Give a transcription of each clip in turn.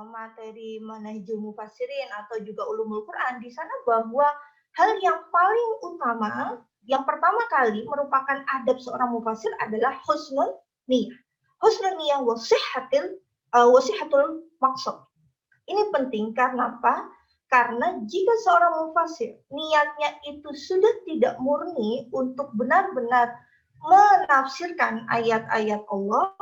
materi Manhajul Mufassirin atau juga Ulumul Quran di sana bahwa hal yang paling utama, yang pertama kali merupakan adab seorang mufassir adalah husnul niyah. Husnul niyah wasihatul maksud. Ini penting karena apa? Karena jika seorang mufassir niatnya itu sudah tidak murni untuk benar-benar menafsirkan ayat-ayat Allah,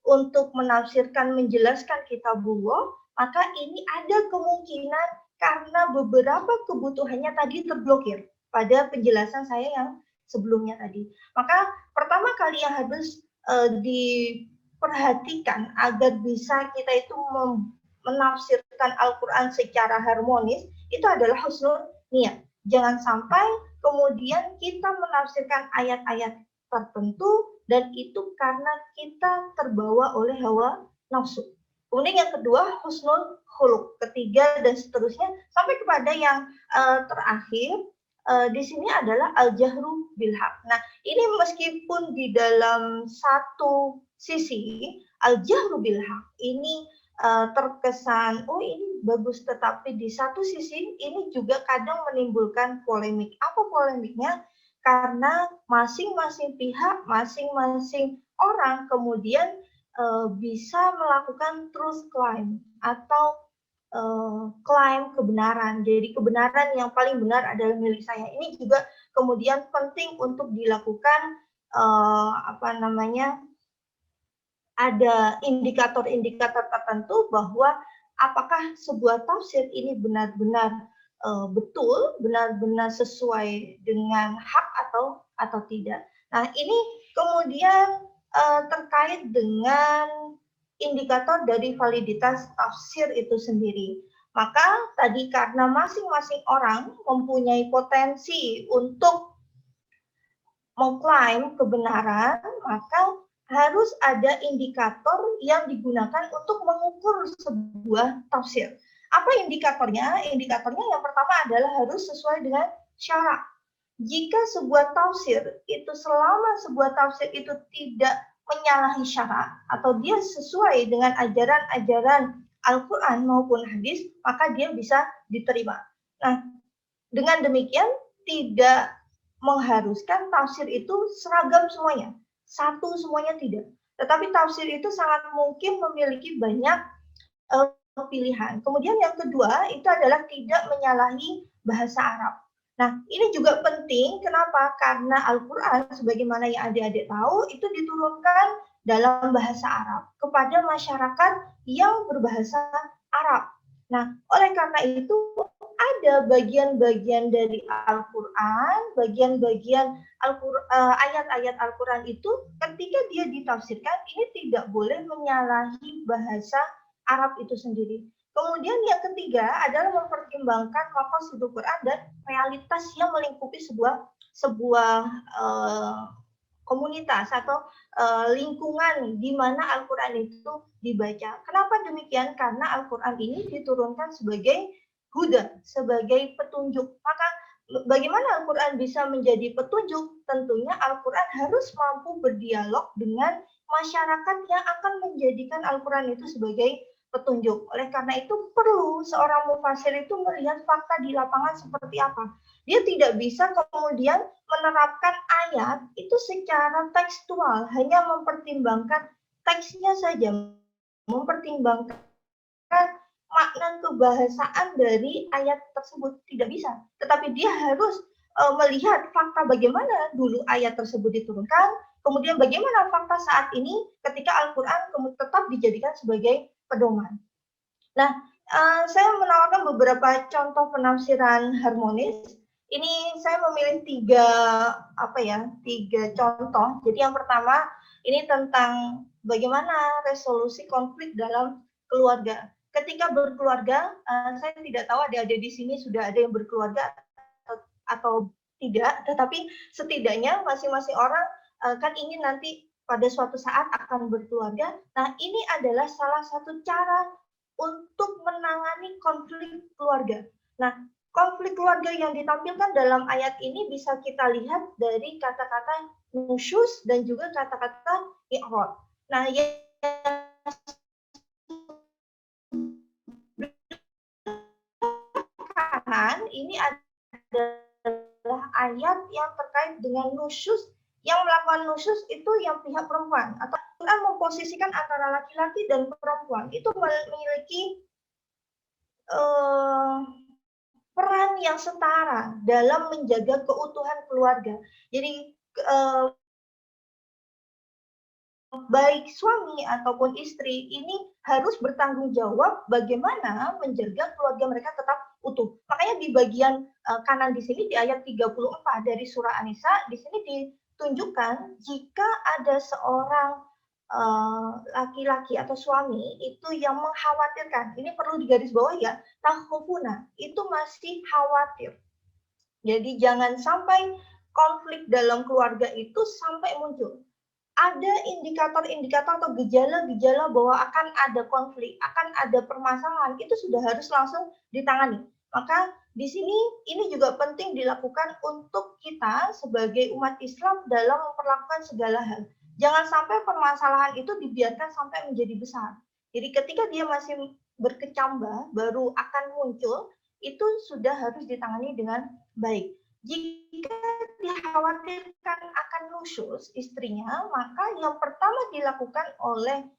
untuk menafsirkan, menjelaskan kitabullah, maka ini ada kemungkinan karena beberapa kebutuhannya tadi terblokir pada penjelasan saya yang sebelumnya tadi. Maka pertama kali yang harus diperhatikan agar bisa kita itu menafsirkan Al-Quran secara harmonis, itu adalah husnul niyah. Jangan sampai kemudian kita menafsirkan ayat-ayat tertentu dan itu karena kita terbawa oleh hawa nafsu. Kemudian yang kedua, husnul khuluq. Ketiga dan seterusnya sampai kepada yang terakhir di sini adalah al-jahru bil haq. Nah, ini meskipun di dalam satu sisi al-jahru bil haq ini terkesan oh ini bagus, tetapi di satu sisi ini juga kadang menimbulkan polemik. Apa polemiknya? Karena masing-masing pihak, masing-masing orang kemudian bisa melakukan truth claim atau klaim kebenaran. Jadi kebenaran yang paling benar adalah milik saya. Ini juga kemudian penting untuk dilakukan ada indikator-indikator tertentu bahwa apakah sebuah tafsir ini benar-benar betul, benar-benar sesuai dengan hak atau tidak. Nah, ini kemudian terkait dengan indikator dari validitas tafsir itu sendiri. Maka tadi karena masing-masing orang mempunyai potensi untuk mengklaim kebenaran, maka harus ada indikator yang digunakan untuk mengukur sebuah tafsir. Apa indikatornya? Indikatornya yang pertama adalah harus sesuai dengan syarak. Jika sebuah tafsir itu selama sebuah tafsir itu tidak menyalahi syarak atau dia sesuai dengan ajaran-ajaran Al-Quran maupun hadis, maka dia bisa diterima. Nah, dengan demikian tidak mengharuskan tafsir itu seragam semuanya. Satu semuanya tidak. Tetapi tafsir itu sangat mungkin memiliki banyak pilihan. Kemudian yang kedua itu adalah tidak menyalahi bahasa Arab. Nah, ini juga penting. Kenapa? Karena Al-Quran, sebagaimana yang adik-adik tahu, itu diturunkan dalam bahasa Arab kepada masyarakat yang berbahasa Arab. Nah, oleh karena itu ada bagian-bagian dari Al-Quran, bagian-bagian ayat-ayat Al-Quran itu ketika dia ditafsirkan ini tidak boleh menyalahi bahasa Arab itu sendiri. Kemudian yang ketiga adalah mempertimbangkan maqasidul Quran dan realitas yang melingkupi sebuah komunitas atau lingkungan di mana Al-Quran itu dibaca. Kenapa demikian? Karena Al-Quran ini diturunkan sebagai huda, sebagai petunjuk. Maka bagaimana Al-Quran bisa menjadi petunjuk? Tentunya Al-Quran harus mampu berdialog dengan masyarakat yang akan menjadikan Al-Quran itu sebagai petunjuk. Oleh karena itu perlu seorang mufassir itu melihat fakta di lapangan seperti apa. Dia tidak bisa kemudian menerapkan ayat itu secara tekstual, hanya mempertimbangkan teksnya saja, mempertimbangkan makna kebahasaan dari ayat tersebut. Tidak bisa. Tetapi dia harus melihat fakta bagaimana dulu ayat tersebut diturunkan, kemudian bagaimana fakta saat ini ketika Al-Quran tetap dijadikan sebagai pedoman. Nah, saya menawarkan beberapa contoh penafsiran harmonis. Ini saya memilih tiga contoh. Jadi yang pertama ini tentang bagaimana resolusi konflik dalam keluarga. Ketika berkeluarga, saya tidak tahu adik-adik di sini sudah ada yang berkeluarga atau tidak, tetapi setidaknya masing-masing orang kan ingin nanti pada suatu saat akan berkeluarga. Nah, ini adalah salah satu cara untuk menangani konflik keluarga. Nah, konflik keluarga yang ditampilkan dalam ayat ini bisa kita lihat dari kata-kata nusyus dan juga kata-kata i'rad. Nah, yang kanan ini adalah ayat yang terkait dengan nusyus. Yang melakukan nusyus itu yang pihak perempuan, atau Quran memposisikan antara laki-laki dan perempuan itu memiliki peran yang setara dalam menjaga keutuhan keluarga. Jadi baik suami ataupun istri ini harus bertanggung jawab bagaimana menjaga keluarga mereka tetap utuh. Makanya di bagian kanan di sini di ayat 34 dari surah An-Nisa, di sini ditunjukkan jika ada seorang laki-laki atau suami itu yang mengkhawatirkan, ini perlu digarisbawahi ya, takhufuna, itu masih khawatir. Jadi jangan sampai konflik dalam keluarga itu sampai muncul. Ada indikator-indikator atau gejala-gejala bahwa akan ada konflik, akan ada permasalahan, itu sudah harus langsung ditangani. Maka di sini ini juga penting dilakukan untuk kita sebagai umat Islam dalam memperlakukan segala hal. Jangan sampai permasalahan itu dibiarkan sampai menjadi besar. Jadi ketika dia masih berkecambah, baru akan muncul, itu sudah harus ditangani dengan baik. Jika dikhawatirkan akan nusyus istrinya, maka yang pertama dilakukan oleh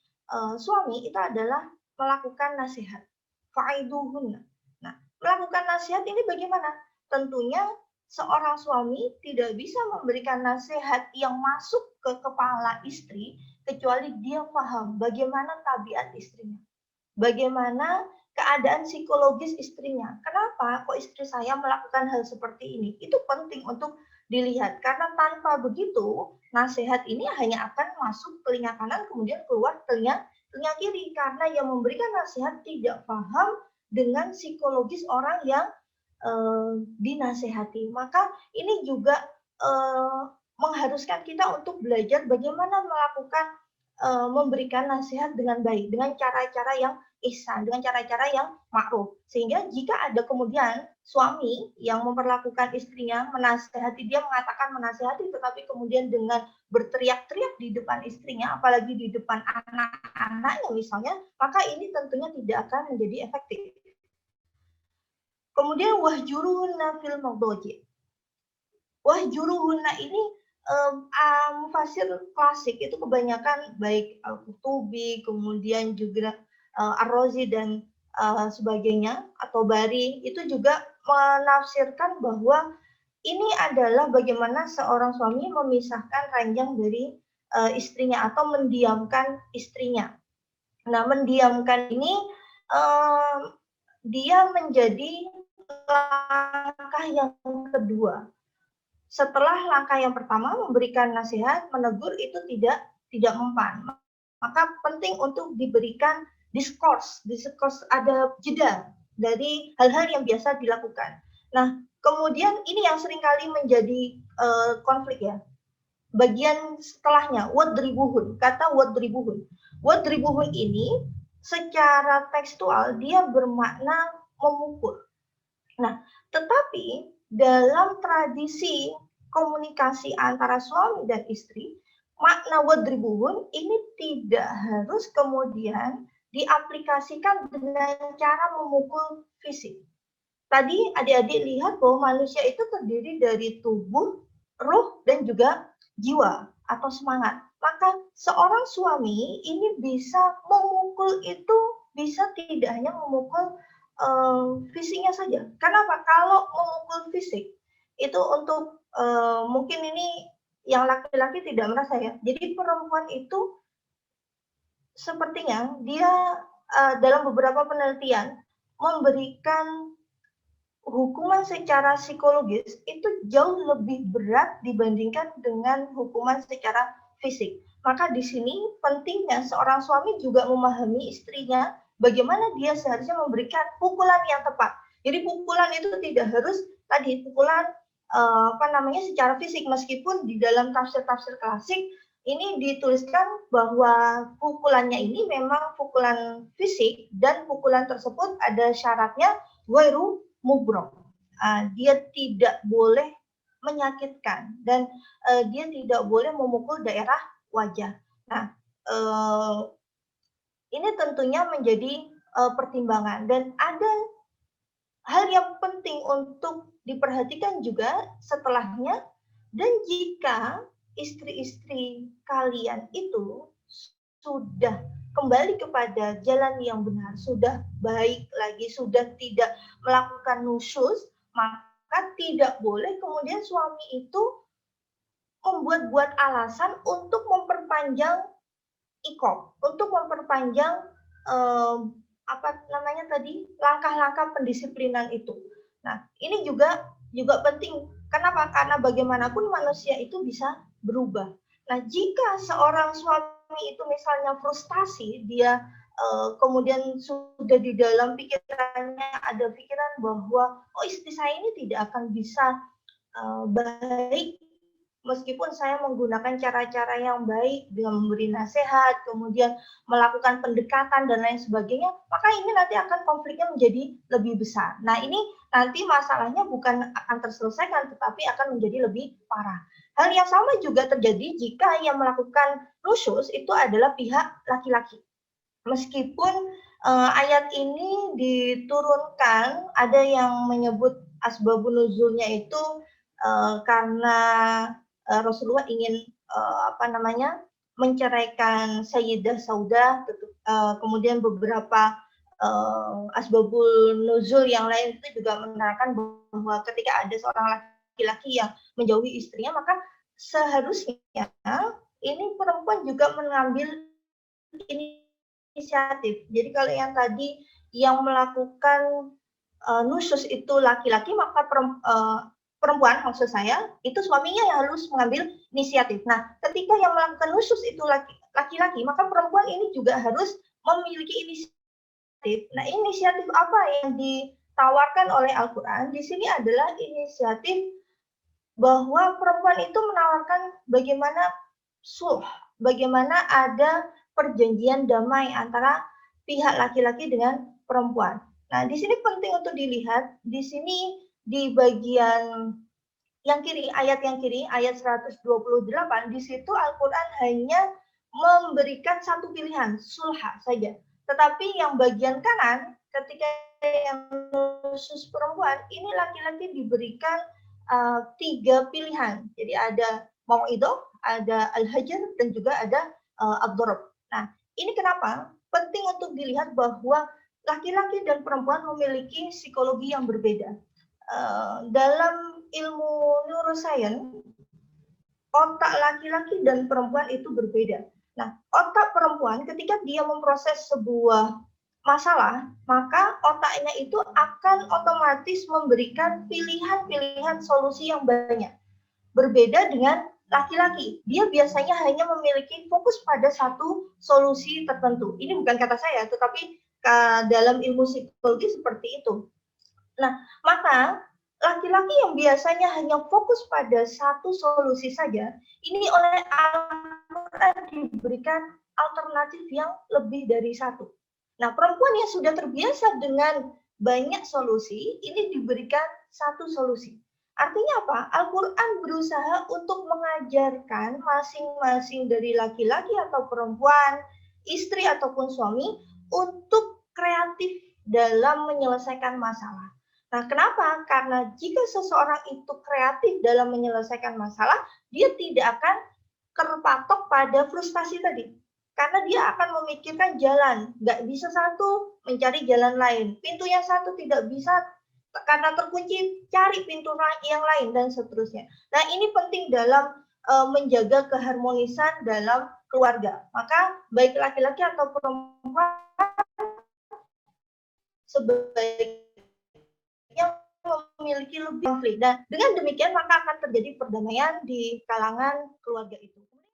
suami itu adalah melakukan nasihat. Fa'iduhunna. Nah, melakukan nasihat ini bagaimana? Tentunya seorang suami tidak bisa memberikan nasihat yang masuk ke kepala istri kecuali dia paham bagaimana tabiat istrinya. Bagaimana keadaan psikologis istrinya. Kenapa kok istri saya melakukan hal seperti ini? Itu penting untuk dilihat. Karena tanpa begitu, nasihat ini hanya akan masuk telinga kanan, kemudian keluar telinga kiri. Karena yang memberikan nasihat tidak paham dengan psikologis orang yang dinasehati. Maka ini juga mengharuskan kita untuk belajar bagaimana melakukan memberikan nasihat dengan baik, dengan cara-cara yang ihsan, dengan cara-cara yang ma'ruf. Sehingga jika ada kemudian suami yang memperlakukan istrinya, menasehati, dia mengatakan menasehati, tetapi kemudian dengan berteriak-teriak di depan istrinya, apalagi di depan anak-anaknya misalnya, maka ini tentunya tidak akan menjadi efektif. Kemudian wahjuruhunna fil madaji. Wahjuruhunna ini mufasir klasik itu kebanyakan baik Al-Qurtubi, kemudian juga Ar-Razi dan sebagainya atau Bari itu juga menafsirkan bahwa ini adalah bagaimana seorang suami memisahkan ranjang dari istrinya atau mendiamkan istrinya. Nah, mendiamkan ini dia menjadi langkah yang kedua. Setelah langkah yang pertama memberikan nasihat, menegur itu tidak mempan. Maka penting untuk diberikan diskurs ada jeda dari hal-hal yang biasa dilakukan. Nah, kemudian ini yang seringkali menjadi konflik ya. Bagian setelahnya, wadribuhun, kata wadribuhun. Wadribuhun ini secara tekstual dia bermakna memukul. Nah, tetapi dalam tradisi komunikasi antara suami dan istri, makna wadribuhun ini tidak harus kemudian diaplikasikan dengan cara memukul fisik. Tadi adik-adik lihat bahwa manusia itu terdiri dari tubuh, ruh, dan juga jiwa atau semangat. Maka seorang suami ini bisa memukul itu, bisa tidak hanya memukul fisiknya saja. Kenapa? Kalau memukul fisik itu untuk mungkin ini yang laki-laki tidak merasa ya. Jadi perempuan itu sepertinya dia dalam beberapa penelitian memberikan hukuman secara psikologis itu jauh lebih berat dibandingkan dengan hukuman secara fisik. Maka di sini pentingnya seorang suami juga memahami istrinya bagaimana dia seharusnya memberikan pukulan yang tepat. Jadi pukulan itu tidak harus tadi pukulan secara fisik, meskipun di dalam tafsir-tafsir klasik ini dituliskan bahwa pukulannya ini memang pukulan fisik dan pukulan tersebut ada syaratnya ghairu mubrok. Dia tidak boleh menyakitkan dan dia tidak boleh memukul daerah wajah. Nah, ini tentunya menjadi pertimbangan dan ada hal yang penting untuk diperhatikan juga setelahnya, dan jika istri-istri kalian itu sudah kembali kepada jalan yang benar, sudah baik lagi, sudah tidak melakukan nusyuz, maka tidak boleh kemudian suami itu membuat-buat alasan untuk memperpanjang iqab, untuk memperpanjang apa namanya tadi, langkah-langkah pendisiplinan itu. Nah, ini juga penting. Kenapa? Karena bagaimanapun manusia itu bisa berubah. Nah, jika seorang suami itu misalnya frustasi, dia kemudian sudah di dalam pikirannya ada pikiran bahwa oh istri saya ini tidak akan bisa baik meskipun saya menggunakan cara-cara yang baik dengan memberi nasihat, kemudian melakukan pendekatan dan lain sebagainya, maka ini nanti akan konfliknya menjadi lebih besar. Nah, ini nanti masalahnya bukan akan terselesaikan, tetapi akan menjadi lebih parah. Hal yang sama juga terjadi jika yang melakukan nusyuz itu adalah pihak laki-laki. Meskipun ayat ini diturunkan, ada yang menyebut asbabun nuzulnya itu karena Rasulullah ingin menceraikan Sayyidah Saudah, kemudian beberapa asbabul nuzul yang lain itu juga menerangkan bahwa ketika ada seorang laki-laki yang menjauhi istrinya, maka seharusnya ini perempuan juga mengambil inisiatif. Jadi kalau yang tadi yang melakukan nusyuz itu laki-laki, maka perempuan maksud saya, itu suaminya yang harus mengambil inisiatif. Nah, ketika yang melakukan nusyuz itu laki-laki, maka perempuan ini juga harus memiliki inisiatif. Nah, inisiatif apa yang ditawarkan oleh Al-Quran di sini adalah inisiatif bahwa perempuan itu menawarkan bagaimana sulh, bagaimana ada perjanjian damai antara pihak laki-laki dengan perempuan. Nah, di sini penting untuk dilihat, di sini di bagian yang kiri, ayat 128, di situ Al-Quran hanya memberikan satu pilihan, sulha saja. Tetapi yang bagian kanan, ketika yang khusus perempuan, ini laki-laki diberikan 3 pilihan. Jadi ada mau'idoh, ada al-hajar, dan juga ada ad-darab. Nah, ini kenapa? Penting untuk dilihat bahwa laki-laki dan perempuan memiliki psikologi yang berbeda. Dalam ilmu neuroscience, otak laki-laki dan perempuan itu berbeda. Nah, otak perempuan ketika dia memproses sebuah masalah, maka otaknya itu akan otomatis memberikan pilihan-pilihan solusi yang banyak. Berbeda dengan laki-laki, dia biasanya hanya memiliki fokus pada satu solusi tertentu. Ini bukan kata saya, tetapi dalam ilmu psikologi seperti itu. Nah, maka laki-laki yang biasanya hanya fokus pada satu solusi saja, ini oleh Al-Quran diberikan alternatif yang lebih dari satu. Nah, perempuan yang sudah terbiasa dengan banyak solusi, ini diberikan satu solusi. Artinya apa? Al-Quran berusaha untuk mengajarkan masing-masing dari laki-laki atau perempuan, istri ataupun suami, untuk kreatif dalam menyelesaikan masalah. Nah, kenapa? Karena jika seseorang itu kreatif dalam menyelesaikan masalah, dia tidak akan terpatok pada frustasi tadi. Karena dia akan memikirkan jalan. Nggak bisa satu, mencari jalan lain. Pintu yang satu tidak bisa, karena terkunci, cari pintu yang lain, dan seterusnya. Nah, ini penting dalam menjaga keharmonisan dalam keluarga. Maka, baik laki-laki atau perempuan, sebaiknya memiliki lebih konflik. Dan dengan demikian maka akan terjadi perdamaian di kalangan keluarga itu.